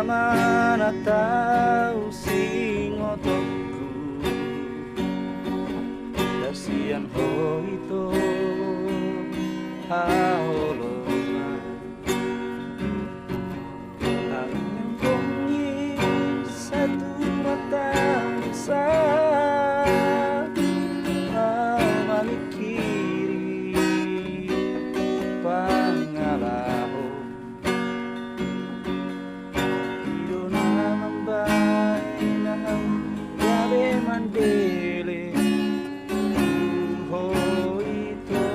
mana tahu sing otokku dasian ho itu haolona angin bunyi satu mata sa mamikiri pangalaho idona mambai nahang gabe mandele ho ito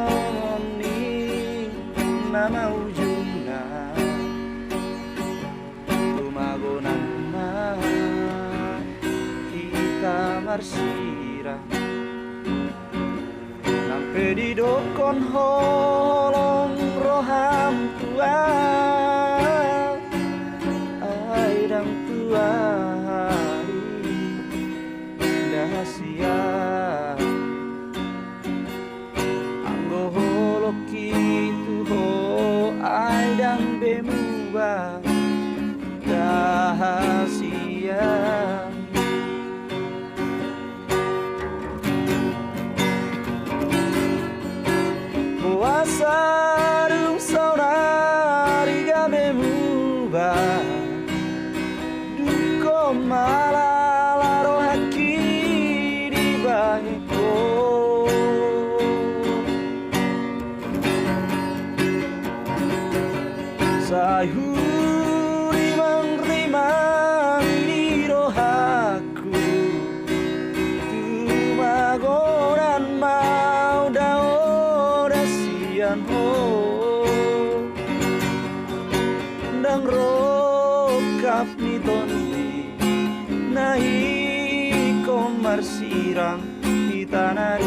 olosoni nama ujungna tumagonan na kita marsira nang pedidokon holong roham tua aidang tua dahasia anggo holok kitu ho aidang bemuba rahasia puasa dung saudari gabe muba duko malala haki di bahiko sayuri mangrimang di rohaku tumagonan mau dao dasian ho ndang rokap ni tondi nahi komar sirang di tanah